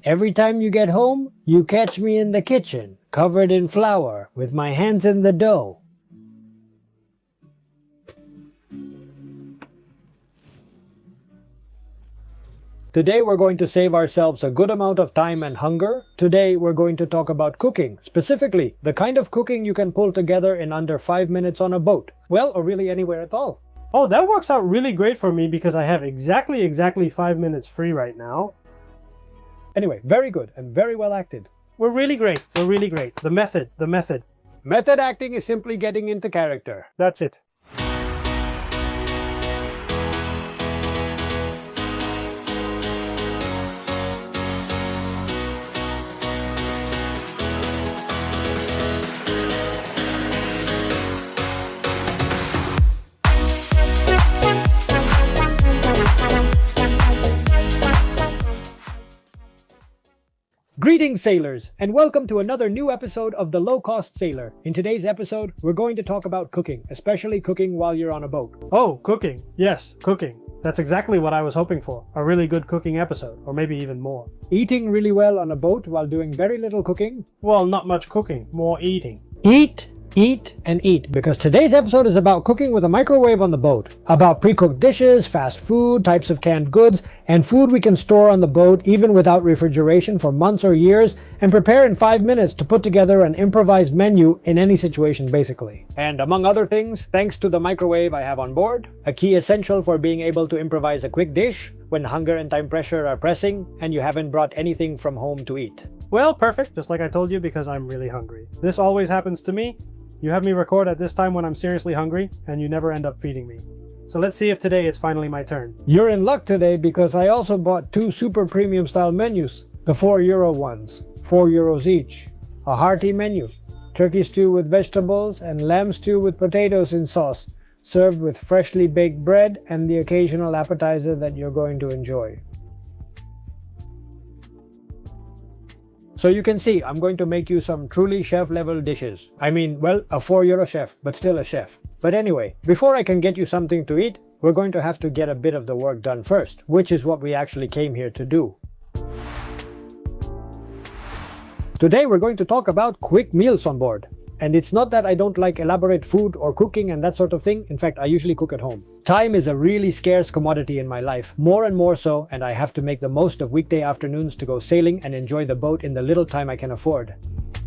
Every time you get home, you catch me in the kitchen, covered in flour, with my hands in the dough. Today we're going to save ourselves a good amount of time and hunger. Today we're going to talk about cooking, specifically the kind of cooking you can pull together in under 5 minutes on a boat. Well, or really anywhere at all. Oh, that works out really great for me because I have exactly 5 minutes free right now. Anyway, very good and very well acted. We're really great. The method. Method acting is simply getting into character. That's it. Greetings sailors, and welcome to another new episode of The Low Cost Sailor. In today's episode, we're going to talk about cooking, especially cooking while you're on a boat. Oh, cooking. Yes, cooking. That's exactly what I was hoping for. A really good cooking episode, or maybe even more. Eating really well on a boat while doing very little cooking? Well, not much cooking, more eating. Eat, eat, and eat, because today's episode is about cooking with a microwave on the boat. About pre-cooked dishes, fast food, types of canned goods, and food we can store on the boat even without refrigeration for months or years, and prepare in 5 minutes to put together an improvised menu in any situation basically. And among other things, thanks to the microwave I have on board, a key essential for being able to improvise a quick dish when hunger and time pressure are pressing and you haven't brought anything from home to eat. Well, perfect, just like I told you, because I'm really hungry. This always happens to me. You have me record at this time when I'm seriously hungry, and you never end up feeding me. So let's see if today it's finally my turn. You're in luck today because I also bought 2 super premium style menus. The €4 ones, €4 each. A hearty menu. Turkey stew with vegetables and lamb stew with potatoes in sauce, served with freshly baked bread and the occasional appetizer that you're going to enjoy. So you can see, I'm going to make you some truly chef-level dishes. I mean, well, a €4 chef, but still a chef. But anyway, before I can get you something to eat, we're going to have to get a bit of the work done first, which is what we actually came here to do. Today we're going to talk about quick meals on board. And it's not that I don't like elaborate food or cooking and that sort of thing. In fact, I usually cook at home. Time is a really scarce commodity in my life, more and more so, and I have to make the most of weekday afternoons to go sailing and enjoy the boat in the little time I can afford.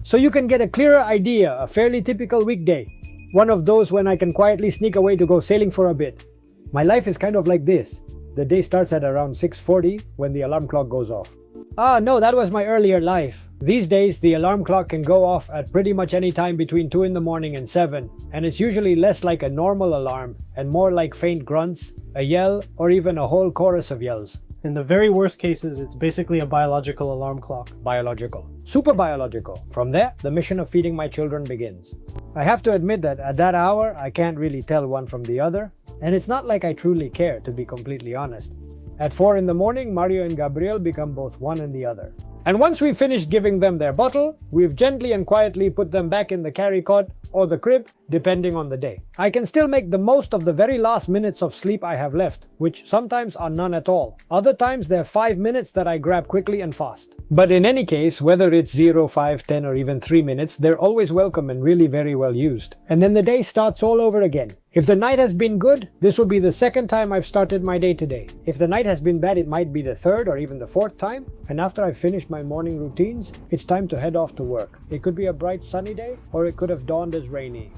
So you can get a clearer idea, a fairly typical weekday. One of those when I can quietly sneak away to go sailing for a bit. My life is kind of like this. The day starts at around 6:40 when the alarm clock goes off. Ah, no, that was my earlier life. These days, the alarm clock can go off at pretty much any time between 2 in the morning and 7, and it's usually less like a normal alarm and more like faint grunts, a yell, or even a whole chorus of yells. In the very worst cases, it's basically a biological alarm clock. Biological. Super biological. From there, the mission of feeding my children begins. I have to admit that at that hour, I can't really tell one from the other, and it's not like I truly care, to be completely honest. At 4 in the morning, Mario and Gabriel become both one and the other. And once we've finished giving them their bottle, we've gently and quietly put them back in the carry cot or the crib, depending on the day. I can still make the most of the very last minutes of sleep I have left, which sometimes are none at all. Other times they're 5 minutes that I grab quickly and fast. But in any case, whether it's 0, 5, 10 or even 3 minutes, they're always welcome and really very well used. And then the day starts all over again. If the night has been good, this will be the second time I've started my day today. If the night has been bad, it might be the third or even the fourth time. And after I've finished my morning routines, it's time to head off to work. It could be a bright sunny day, or it could have dawned as rainy.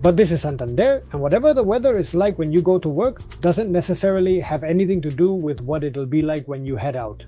But this is Santander, and whatever the weather is like when you go to work doesn't necessarily have anything to do with what it'll be like when you head out.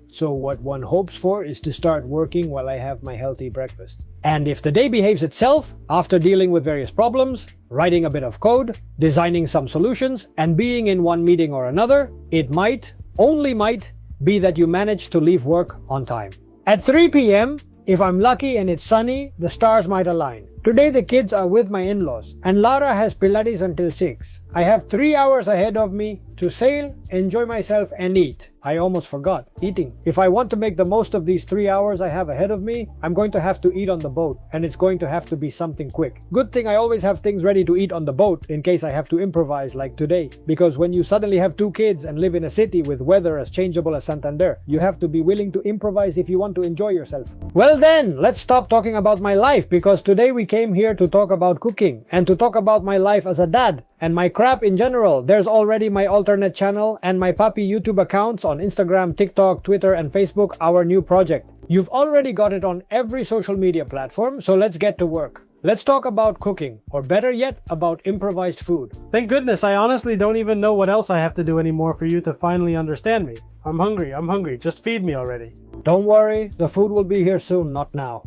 So what one hopes for is to start working while I have my healthy breakfast. And if the day behaves itself, after dealing with various problems, writing a bit of code, designing some solutions, and being in one meeting or another, it might, only might, be that you manage to leave work on time. At 3 p.m., if I'm lucky and it's sunny, the stars might align. Today the kids are with my in-laws, and Lara has Pilates until 6. I have 3 hours ahead of me to sail, enjoy myself and eat. I almost forgot. Eating. If I want to make the most of these 3 hours I have ahead of me, I'm going to have to eat on the boat, and it's going to have to be something quick. Good thing I always have things ready to eat on the boat in case I have to improvise like today. Because when you suddenly have 2 kids and live in a city with weather as changeable as Santander, you have to be willing to improvise if you want to enjoy yourself. Well then, let's stop talking about my life, because today we came here to talk about cooking and to talk about my life as a dad and my crap in general. There's already my alternate channel and my puppy YouTube accounts on Instagram, TikTok, Twitter and Facebook, our new project. You've already got it on every social media platform, so let's get to work. Let's talk about cooking, or better yet, about improvised food. Thank goodness, I honestly don't even know what else I have to do anymore for you to finally understand me. I'm hungry, just feed me already. Don't worry, the food will be here soon, not now.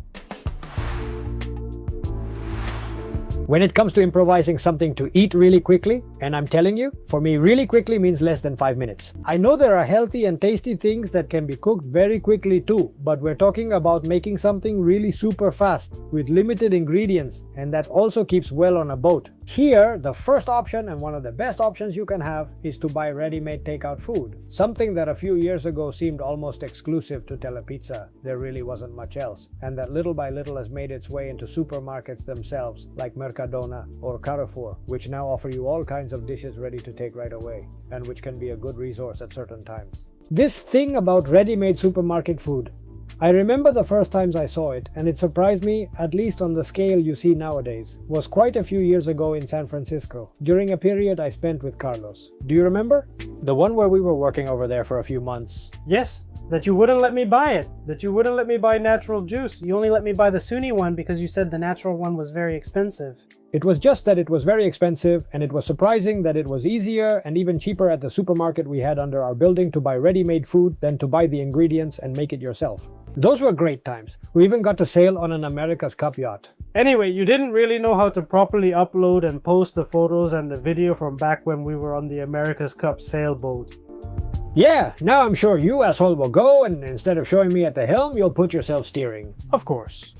When it comes to improvising something to eat really quickly, and I'm telling you, for me really quickly means less than 5 minutes. I know there are healthy and tasty things that can be cooked very quickly too, but we're talking about making something really super fast, with limited ingredients, and that also keeps well on a boat. Here, the first option and one of the best options you can have is to buy ready-made takeout food. Something that a few years ago seemed almost exclusive to Telepizza. There really wasn't much else, and that little by little has made its way into supermarkets themselves, like Mercadona or Carrefour, which now offer you all kinds of dishes ready to take right away, and which can be a good resource at certain times. This thing about ready-made supermarket food, I remember the first times I saw it, and it surprised me, at least on the scale you see nowadays, was quite a few years ago in San Francisco, during a period I spent with Carlos. Do you remember? The one where we were working over there for a few months. Yes, that you wouldn't let me buy it. That you wouldn't let me buy natural juice. You only let me buy the Sunni one because you said the natural one was very expensive. It was just that it was very expensive, and it was surprising that it was easier and even cheaper at the supermarket we had under our building to buy ready-made food than to buy the ingredients and make it yourself. Those were great times. We even got to sail on an America's Cup yacht. Anyway, you didn't really know how to properly upload and post the photos and the video from back when we were on the America's Cup sailboat. Yeah, now I'm sure you asshole will go, and instead of showing me at the helm, you'll put yourself steering. Of course.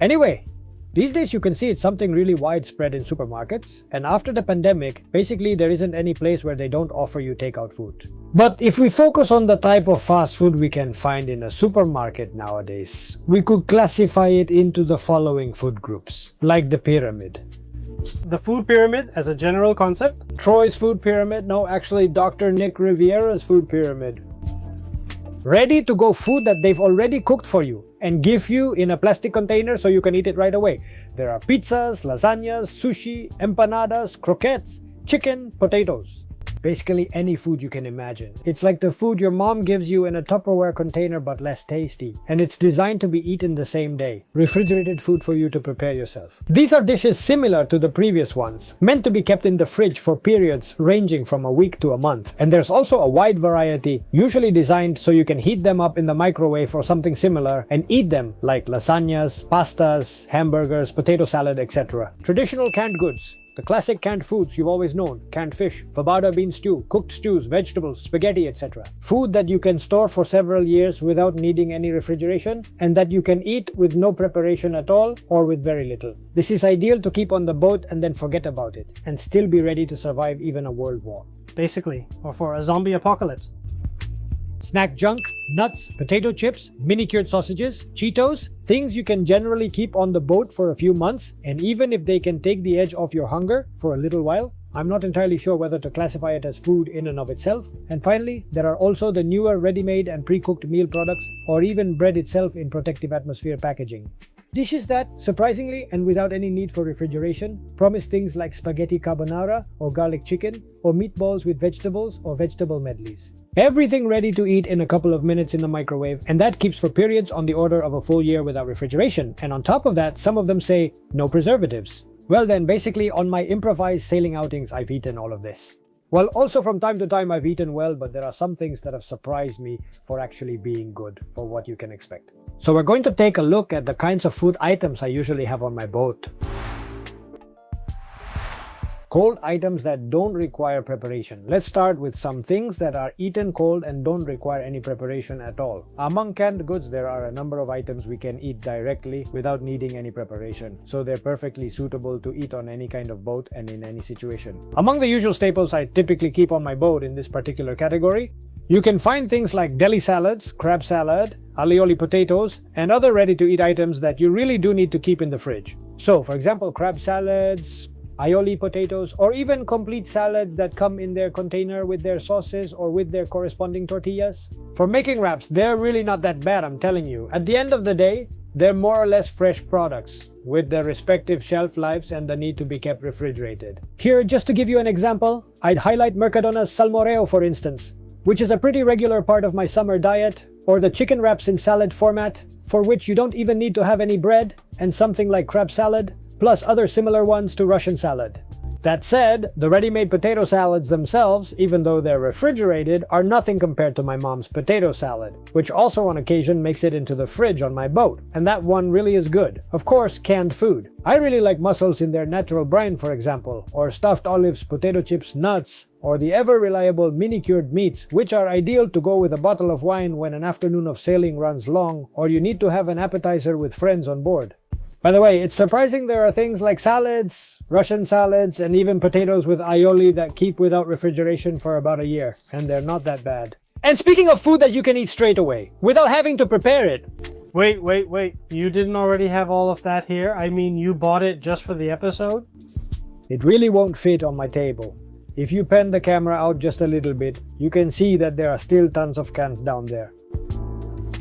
Anyway, these days you can see it's something really widespread in supermarkets, and after the pandemic, basically there isn't any place where they don't offer you takeout food. But if we focus on the type of fast food we can find in a supermarket nowadays, we could classify it into the following food groups, like the pyramid. The food pyramid as a general concept? Troy's food pyramid? No, actually Dr. Nick Riviera's food pyramid. Ready-to-go food that they've already cooked for you and give you in a plastic container so you can eat it right away. There are pizzas, lasagnas, sushi, empanadas, croquettes, chicken, potatoes. Basically any food you can imagine. It's like the food your mom gives you in a Tupperware container but less tasty. And it's designed to be eaten the same day. Refrigerated food for you to prepare yourself. These are dishes similar to the previous ones, meant to be kept in the fridge for periods ranging from a week to a month. And there's also a wide variety, usually designed so you can heat them up in the microwave or something similar and eat them, like lasagnas, pastas, hamburgers, potato salad, etc. Traditional canned goods. The classic canned foods you've always known: canned fish, fabada bean stew, cooked stews, vegetables, spaghetti, etc. Food that you can store for several years without needing any refrigeration, and that you can eat with no preparation at all or with very little. This is ideal to keep on the boat and then forget about it, and still be ready to survive even a world war. Basically, or for a zombie apocalypse. Snack junk, nuts, potato chips, mini-cured sausages, Cheetos, things you can generally keep on the boat for a few months, and even if they can take the edge off your hunger for a little while, I'm not entirely sure whether to classify it as food in and of itself. And finally, there are also the newer ready-made and pre-cooked meal products, or even bread itself in protective atmosphere packaging. Dishes that, surprisingly and without any need for refrigeration, promise things like spaghetti carbonara or garlic chicken, or meatballs with vegetables or vegetable medleys. Everything ready to eat in a couple of minutes in the microwave, and that keeps for periods on the order of a full year without refrigeration. And on top of that, some of them say no preservatives. Well then, basically on my improvised sailing outings, I've eaten all of this. Well, also from time to time I've eaten well, but there are some things that have surprised me for actually being good, for what you can expect. So we're going to take a look at the kinds of food items I usually have on my boat. Cold items that don't require preparation. Let's start with some things that are eaten cold and don't require any preparation at all. Among canned goods, there are a number of items we can eat directly without needing any preparation, so they're perfectly suitable to eat on any kind of boat and in any situation. Among the usual staples I typically keep on my boat in this particular category, you can find things like deli salads, crab salad, alioli potatoes, and other ready-to-eat items that you really do need to keep in the fridge. So, for example, crab salads, aioli potatoes, or even complete salads that come in their container with their sauces or with their corresponding tortillas. For making wraps, they're really not that bad, I'm telling you. At the end of the day, they're more or less fresh products with their respective shelf lives and the need to be kept refrigerated. Here, just to give you an example, I'd highlight Mercadona's salmorejo, for instance, which is a pretty regular part of my summer diet, or the chicken wraps in salad format, for which you don't even need to have any bread, and something like crab salad, plus other similar ones to Russian salad. That said, the ready-made potato salads themselves, even though they're refrigerated, are nothing compared to my mom's potato salad, which also on occasion makes it into the fridge on my boat, and that one really is good. Of course, canned food. I really like mussels in their natural brine, for example, or stuffed olives, potato chips, nuts, or the ever-reliable mini-cured meats, which are ideal to go with a bottle of wine when an afternoon of sailing runs long, or you need to have an appetizer with friends on board. By the way, it's surprising there are things like salads, Russian salads, and even potatoes with aioli that keep without refrigeration for about a year, and they're not that bad. And speaking of food that you can eat straight away, without having to prepare it. Wait. You didn't already have all of that here? I mean, you bought it just for the episode? It really won't fit on my table. If you pan the camera out just a little bit, you can see that there are still tons of cans down there.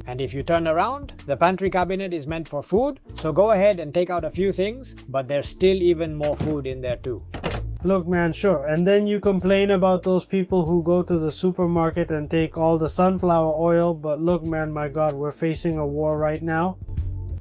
And if you turn around, the pantry cabinet is meant for food, so go ahead and take out a few things, but there's still even more food in there too. Look man, sure, and then you complain about those people who go to the supermarket and take all the sunflower oil, but look man, my god, we're facing a war right now.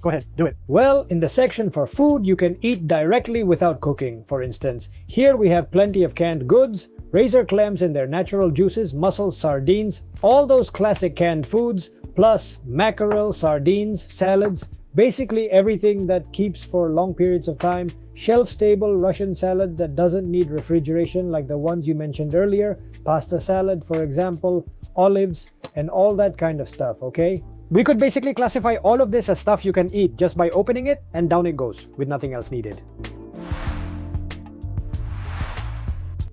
Go ahead, do it. Well, in the section for food, you can eat directly without cooking, for instance. Here we have plenty of canned goods, razor clams in their natural juices, mussels, sardines, all those classic canned foods, plus mackerel, sardines, salads, basically everything that keeps for long periods of time, shelf-stable Russian salad that doesn't need refrigeration like the ones you mentioned earlier, pasta salad for example, olives, and all that kind of stuff, okay? We could basically classify all of this as stuff you can eat just by opening it, and down it goes, with nothing else needed.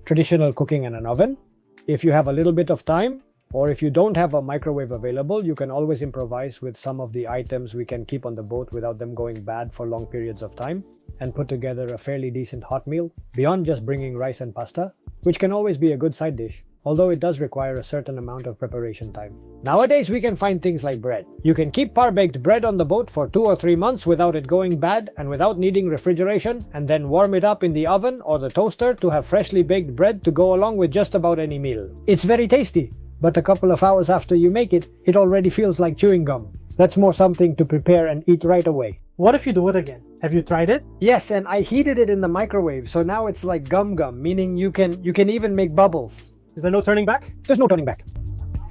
Traditional cooking in an oven. If you have a little bit of time, or if you don't have a microwave available, you can always improvise with some of the items we can keep on the boat without them going bad for long periods of time, and put together a fairly decent hot meal, beyond just bringing rice and pasta, which can always be a good side dish, although it does require a certain amount of preparation time. Nowadays we can find things like bread. You can keep par-baked bread on the boat for 2 or 3 months without it going bad and without needing refrigeration, and then warm it up in the oven or the toaster to have freshly baked bread to go along with just about any meal. It's very tasty, but a couple of hours after you make it, it already feels like chewing gum. That's more something to prepare and eat right away. What if you do it again? Have you tried it? Yes, and I heated it in the microwave, so now it's like gum, meaning you can even make bubbles. Is there no turning back? There's no turning back.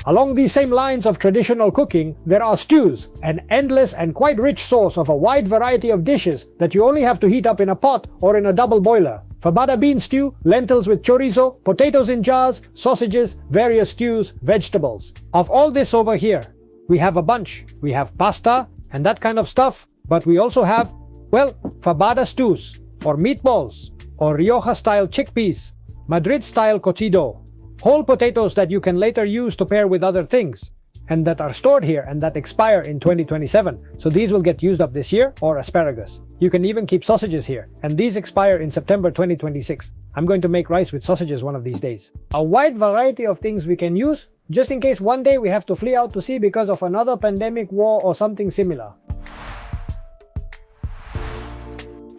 Along these same lines of traditional cooking, there are stews, an endless and quite rich source of a wide variety of dishes that you only have to heat up in a pot or in a double boiler. Fabada bean stew, lentils with chorizo, potatoes in jars, sausages, various stews, vegetables. Of all this over here, we have a bunch. We have pasta and that kind of stuff, but we also have, well, fabada stews, or meatballs, or Rioja-style chickpeas, Madrid-style cocido, whole potatoes that you can later use to pair with other things, and that are stored here and that expire in 2027, so these will get used up this year, or asparagus. You can even keep sausages here, and these expire in September 2026. I'm going to make rice with sausages one of these days. A wide variety of things we can use, just in case one day we have to flee out to sea because of another pandemic, war, or something similar.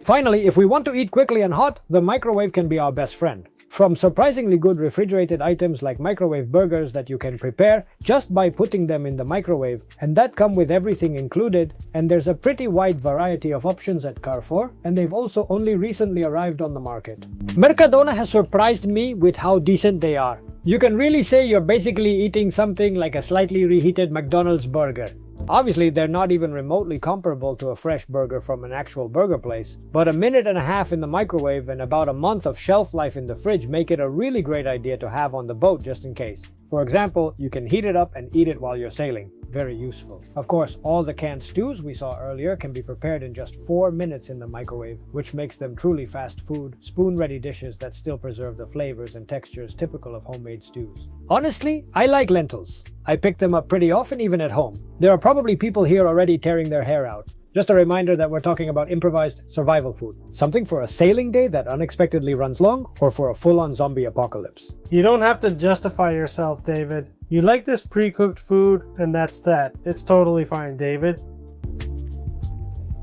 Finally, if we want to eat quickly and hot, the microwave can be our best friend. From surprisingly good refrigerated items like microwave burgers that you can prepare just by putting them in the microwave, and that come with everything included, and there's a pretty wide variety of options at Carrefour, and they've also only recently arrived on the market. Mercadona has surprised me with how decent they are. You can really say you're basically eating something like a slightly reheated McDonald's burger. Obviously, they're not even remotely comparable to a fresh burger from an actual burger place, but a minute and a half in the microwave and about a month of shelf life in the fridge make it a really great idea to have on the boat just in case. For example, you can heat it up and eat it while you're sailing. Very useful. Of course, all the canned stews we saw earlier can be prepared in just 4 minutes in the microwave, which makes them truly fast food, spoon-ready dishes that still preserve the flavors and textures typical of homemade stews. Honestly, I like lentils. I pick them up pretty often even at home. There are probably people here already tearing their hair out. Just a reminder that we're talking about improvised survival food. Something for a sailing day that unexpectedly runs long, or for a full-on zombie apocalypse. You don't have to justify yourself, David. You like this pre-cooked food, and that's that. It's totally fine, David.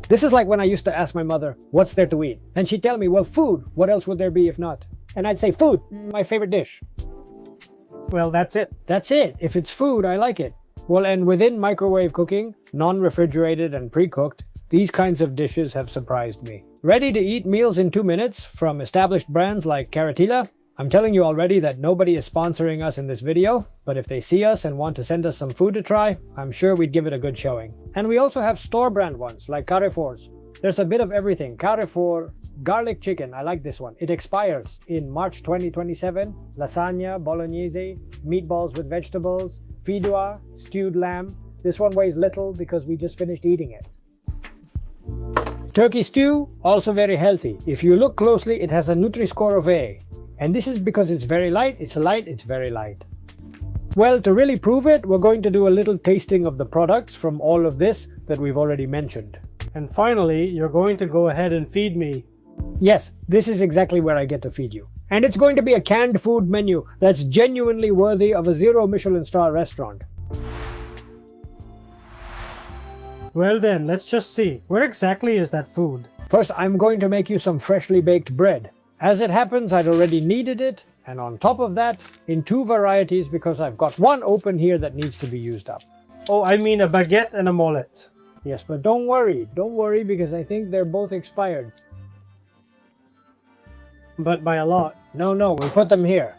This is like when I used to ask my mother, what's there to eat? And she'd tell me, well, food. What else would there be if not? And I'd say, food, my favorite dish. Well, that's it. That's it. If it's food, I like it. Well, and within microwave cooking, non-refrigerated and pre-cooked, these kinds of dishes have surprised me. Ready-to-eat meals in 2 minutes from established brands like Caratilla. I'm telling you already that nobody is sponsoring us in this video, but if they see us and want to send us some food to try, I'm sure we'd give it a good showing. And we also have store brand ones like Carrefour's. There's a bit of everything. Carrefour, garlic chicken, I like this one. It expires in March 2027. Lasagna, bolognese, meatballs with vegetables, fideuà, stewed lamb. This one weighs little because we just finished eating it. Turkey stew, also very healthy. If you look closely, it has a Nutri-Score of A. And this is because it's very light, it's very light. Well, to really prove it, we're going to do a little tasting of the products from all of this that we've already mentioned. And finally, you're going to go ahead and feed me. Yes, this is exactly where I get to feed you. And it's going to be a canned food menu that's genuinely worthy of a 0 Michelin star restaurant. Well then, let's just see. Where exactly is that food? First, I'm going to make you some freshly baked bread. As it happens, I'd already kneaded it, and on top of that, in 2 varieties because I've got one open here that needs to be used up. Oh, I mean a baguette and a mullet. Yes, but don't worry because I think they're both expired. But by a lot. No, we put them here.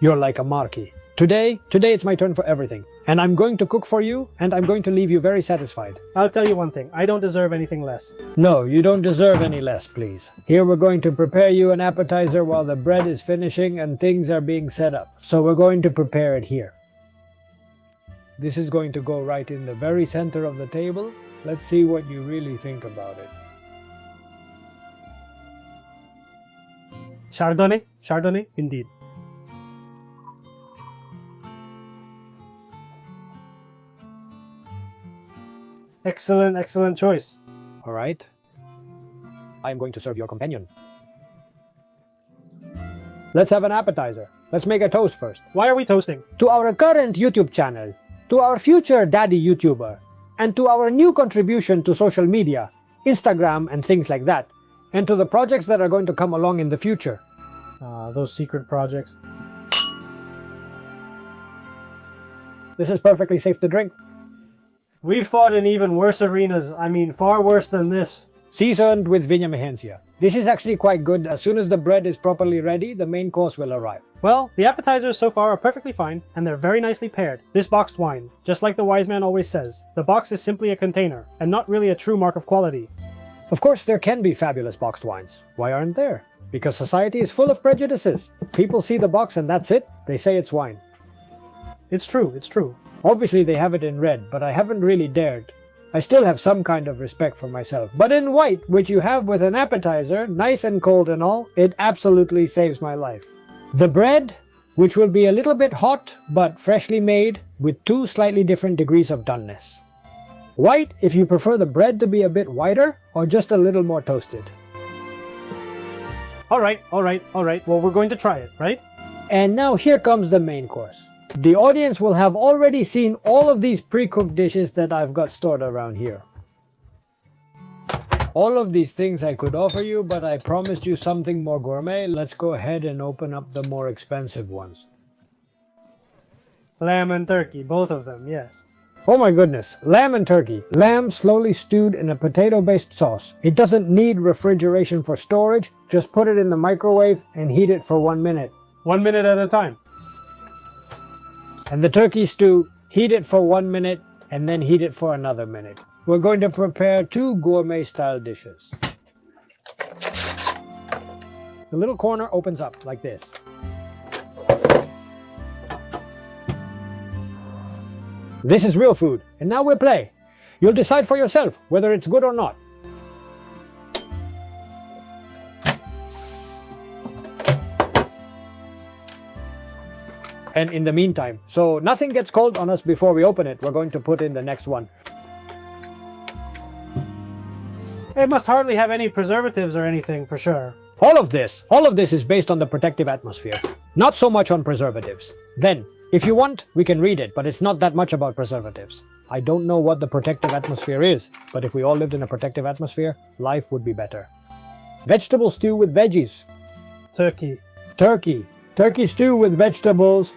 You're like a marquis. Today it's my turn for everything. And I'm going to cook for you, and I'm going to leave you very satisfied. I'll tell you one thing, I don't deserve anything less. No, you don't deserve any less, please. Here we're going to prepare you an appetizer while the bread is finishing and things are being set up. So we're going to prepare it here. This is going to go right in the very center of the table. Let's see what you really think about it. Chardonnay, indeed. Excellent choice. All right. I'm going to serve your companion. Let's have an appetizer. Let's make a toast first. Why are we toasting? To our current YouTube channel, to our future daddy YouTuber, and to our new contribution to social media, Instagram and things like that, and to the projects that are going to come along in the future. Those secret projects. This is perfectly safe to drink. We've fought in even worse arenas. I mean, far worse than this. Seasoned with Viña Mejencia. This is actually quite good. As soon as the bread is properly ready, the main course will arrive. Well, the appetizers so far are perfectly fine, and they're very nicely paired. This boxed wine, just like the wise man always says, the box is simply a container, and not really a true mark of quality. Of course, there can be fabulous boxed wines. Why aren't there? Because society is full of prejudices. People see the box and that's it. They say it's wine. It's true. Obviously they have it in red, but I haven't really dared. I still have some kind of respect for myself. But in white, which you have with an appetizer, nice and cold and all, it absolutely saves my life. The bread, which will be a little bit hot, but freshly made, with 2 slightly different degrees of doneness. White if you prefer the bread to be a bit whiter, or just a little more toasted. Alright. Well, we're going to try it, right? And now here comes the main course. The audience will have already seen all of these pre-cooked dishes that I've got stored around here. All of these things I could offer you, but I promised you something more gourmet. Let's go ahead and open up the more expensive ones. Lamb and turkey, both of them, yes. Oh my goodness, lamb and turkey. Lamb slowly stewed in a potato-based sauce. It doesn't need refrigeration for storage, just put it in the microwave and heat it for 1 minute. 1 minute at a time. And the turkey stew, heat it for 1 minute and then heat it for another minute. We're going to prepare 2 gourmet-style dishes. The little corner opens up like this. This is real food, and now we'll play. You'll decide for yourself whether it's good or not. And in the meantime, so nothing gets cold on us before we open it, we're going to put in the next one. It must hardly have any preservatives or anything for sure. All of this is based on the protective atmosphere, not so much on preservatives. Then, if you want, we can read it, but it's not that much about preservatives. I don't know what the protective atmosphere is, but if we all lived in a protective atmosphere, life would be better. Vegetable stew with veggies. Turkey. Turkey. Turkey stew with vegetables.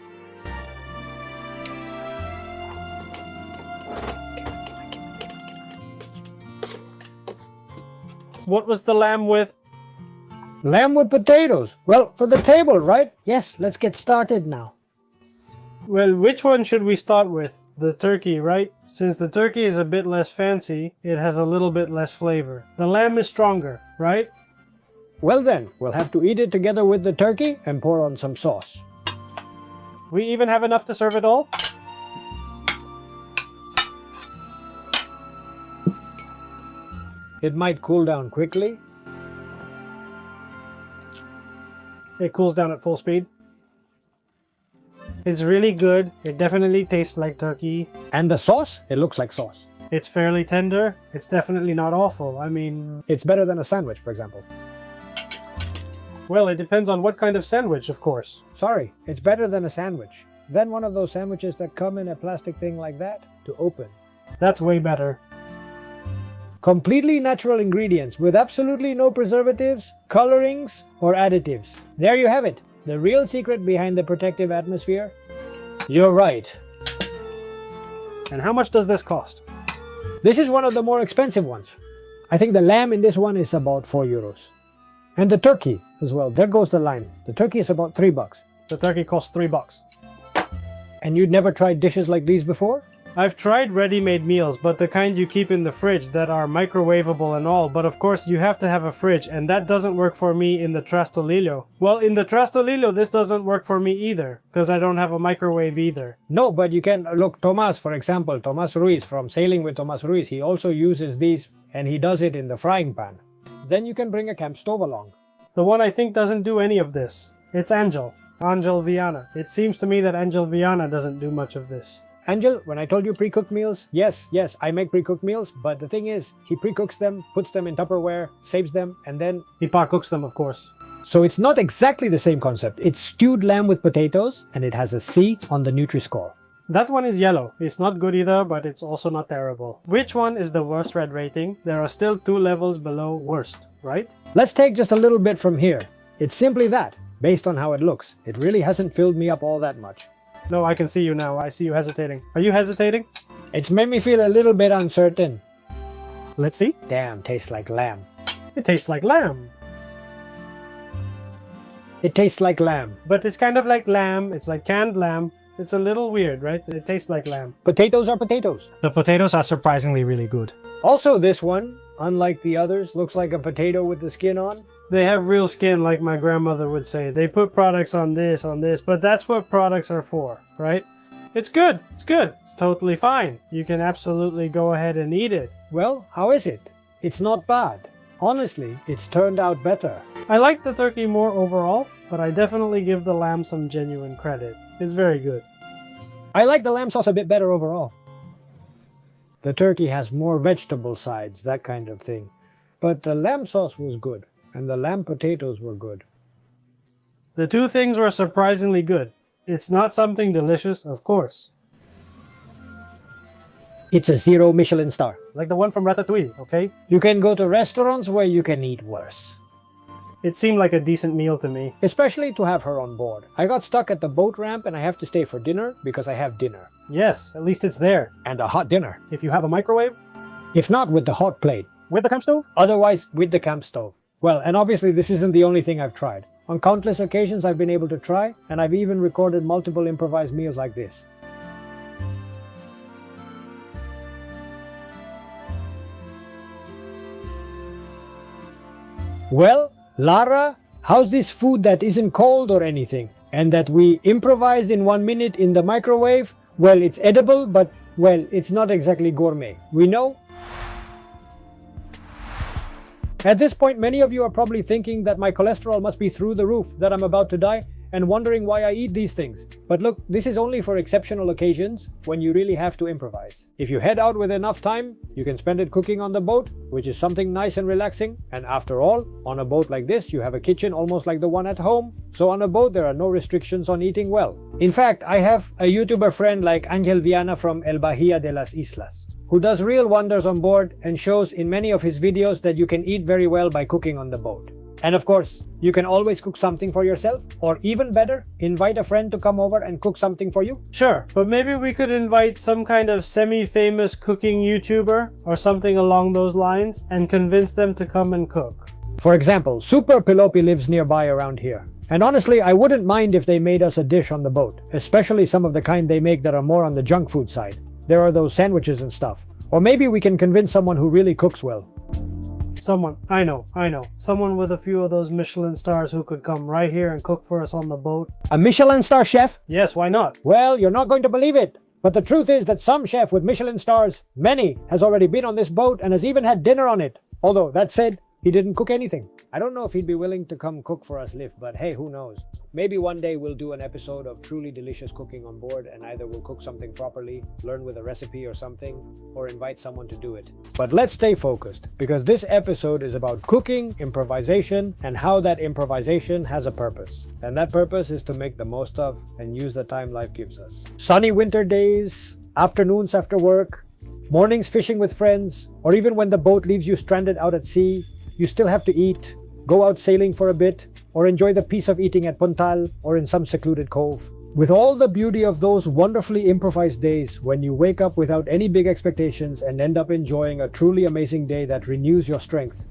What was the lamb with? Lamb with potatoes. Well, for the table, right? Yes, let's get started now. Well, which one should we start with? The turkey, right? Since the turkey is a bit less fancy, it has a little bit less flavor. The lamb is stronger, right? Well then, we'll have to eat it together with the turkey and pour on some sauce. We even have enough to serve it all? It might cool down quickly. It cools down at full speed. It's really good. It definitely tastes like turkey. And the sauce? It looks like sauce. It's fairly tender. It's definitely not awful. I mean... It's better than a sandwich, for example. Well, it depends on what kind of sandwich, of course. Sorry, it's better than a sandwich. Then one of those sandwiches that come in a plastic thing like that to open. That's way better. Completely natural ingredients with absolutely no preservatives, colorings, or additives. There you have it. The real secret behind the protective atmosphere? You're right. And how much does this cost? This is one of the more expensive ones. I think the lamb in this one is about 4 euros. And the turkey as well. There goes the line. The turkey is about 3 bucks. The turkey costs $3. And you'd never tried dishes like these before? I've tried ready-made meals, but the kind you keep in the fridge that are microwavable and all, but of course you have to have a fridge, and that doesn't work for me in the Trastolillo. Well, in the Trastolillo this doesn't work for me either, because I don't have a microwave either. No, but you can, look, Tomas, for example, Tomas Ruiz from Sailing with Tomas Ruiz, he also uses these, and he does it in the frying pan. Then you can bring a camp stove along. The one I think doesn't do any of this. It's Angel Viana. It seems to me that Angel Viana doesn't do much of this. Angel, when I told you pre-cooked meals, yes, I make pre-cooked meals, but the thing is, he pre-cooks them, puts them in Tupperware, saves them, and then... He cooks them, of course. So it's not exactly the same concept. It's stewed lamb with potatoes, and it has a C on the Nutri-Score. That one is yellow. It's not good either, but it's also not terrible. Which one is the worst red rating? There are still 2 levels below worst, right? Let's take just a little bit from here. It's simply that, based on how it looks. It really hasn't filled me up all that much. No, I can see you now. I see you hesitating. Are you hesitating? It's made me feel a little bit uncertain. Let's see. Damn, tastes like lamb. It tastes like lamb. It tastes like lamb. But it's kind of like lamb. It's like canned lamb. It's a little weird, right? It tastes like lamb. Potatoes are potatoes. The potatoes are surprisingly really good. Also, this one, unlike the others, looks like a potato with the skin on. They have real skin, like my grandmother would say. They put products on this, but that's what products are for, right? It's good. It's good. It's totally fine. You can absolutely go ahead and eat it. Well, how is it? It's not bad. Honestly, it's turned out better. I like the turkey more overall, but I definitely give the lamb some genuine credit. It's very good. I like the lamb sauce a bit better overall. The turkey has more vegetable sides, that kind of thing. But the lamb sauce was good, and the lamb potatoes were good. The 2 things were surprisingly good. It's not something delicious, of course. It's a 0 Michelin star. Like the one from Ratatouille, okay? You can go to restaurants where you can eat worse. It seemed like a decent meal to me. Especially to have her on board. I got stuck at the boat ramp and I have to stay for dinner because I have dinner. Yes, at least it's there. And a hot dinner. If you have a microwave? If not, with the hot plate. With the camp stove? Otherwise, with the camp stove. Well, and obviously this isn't the only thing I've tried. On countless occasions I've been able to try, and I've even recorded multiple improvised meals like this. Well, Lara, how's this food that isn't cold or anything? And that we improvised in 1 minute in the microwave? Well, it's edible, but, well, it's not exactly gourmet. We know? At this point, many of you are probably thinking that my cholesterol must be through the roof, that I'm about to die, and wondering why I eat these things. But look, this is only for exceptional occasions when you really have to improvise. If you head out with enough time, you can spend it cooking on the boat, which is something nice and relaxing. And after all, on a boat like this, you have a kitchen almost like the one at home. So on a boat, there are no restrictions on eating well. In fact, I have a YouTuber friend like Angel Viana from El Bahía de las Islas, who does real wonders on board and shows in many of his videos that you can eat very well by cooking on the boat. And of course, you can always cook something for yourself, or even better, invite a friend to come over and cook something for you. Sure, but maybe we could invite some kind of semi-famous cooking YouTuber or something along those lines and convince them to come and cook. For example, Super Pilopi lives nearby around here. And honestly, I wouldn't mind if they made us a dish on the boat, especially some of the kind they make that are more on the junk food side. There are those sandwiches and stuff. Or maybe we can convince someone who really cooks well. Someone, I know. Someone with a few of those Michelin stars who could come right here and cook for us on the boat. A Michelin star chef? Yes, why not? Well, you're not going to believe it. But the truth is that some chef with Michelin stars, many, has already been on this boat and has even had dinner on it. Although, that said, he didn't cook anything. I don't know if he'd be willing to come cook for us, Liv, but hey, who knows? Maybe one day we'll do an episode of truly delicious cooking on board, and either we'll cook something properly, learn with a recipe or something, or invite someone to do it. But let's stay focused, because this episode is about cooking, improvisation, and how that improvisation has a purpose. And that purpose is to make the most of and use the time life gives us. Sunny winter days, afternoons after work, mornings fishing with friends, or even when the boat leaves you stranded out at sea, you still have to eat, go out sailing for a bit, or enjoy the peace of eating at Puntal or in some secluded cove. With all the beauty of those wonderfully improvised days when you wake up without any big expectations and end up enjoying a truly amazing day that renews your strength.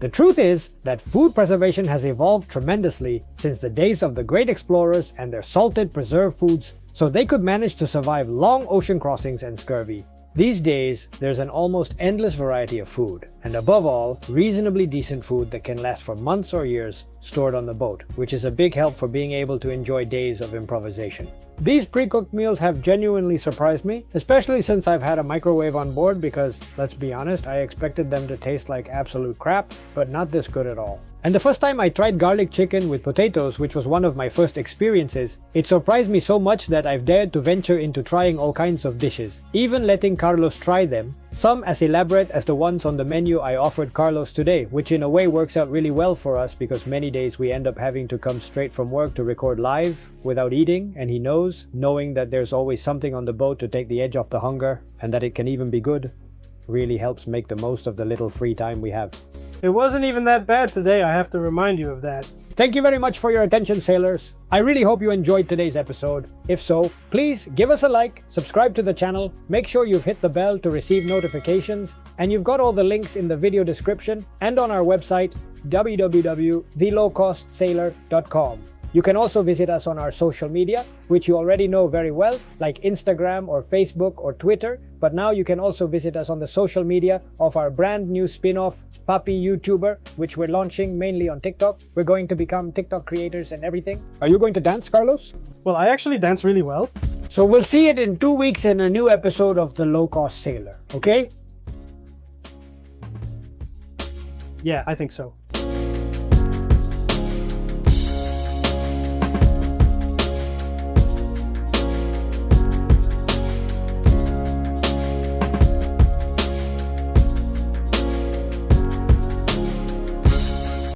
The truth is that food preservation has evolved tremendously since the days of the great explorers and their salted preserved foods, so they could manage to survive long ocean crossings and scurvy. These days, there's an almost endless variety of food, and above all, reasonably decent food that can last for months or years stored on the boat, which is a big help for being able to enjoy days of improvisation. These pre-cooked meals have genuinely surprised me, especially since I've had a microwave on board because, let's be honest, I expected them to taste like absolute crap, but not this good at all. And the first time I tried garlic chicken with potatoes, which was one of my first experiences, it surprised me so much that I've dared to venture into trying all kinds of dishes, even letting Carlos try them, some as elaborate as the ones on the menu I offered Carlos today, which in a way works out really well for us because many days we end up having to come straight from work to record live without eating, and he knows, knowing that there's always something on the boat to take the edge off the hunger, and that it can even be good, really helps make the most of the little free time we have. It wasn't even that bad today, I have to remind you of that. Thank you very much for your attention, sailors. I really hope you enjoyed today's episode. If so, please give us a like, subscribe to the channel, make sure you've hit the bell to receive notifications, and you've got all the links in the video description and on our website, www.thelowcostsailor.com. You can also visit us on our social media, which you already know very well, like Instagram or Facebook or Twitter, but now you can also visit us on the social media of our brand new spin-off, Puppy YouTuber, which we're launching mainly on TikTok. We're going to become TikTok creators and everything. Are you going to dance, Carlos? Well, I actually dance really well. So we'll see it in 2 weeks in a new episode of The Low Cost Sailor, okay? Yeah, I think so.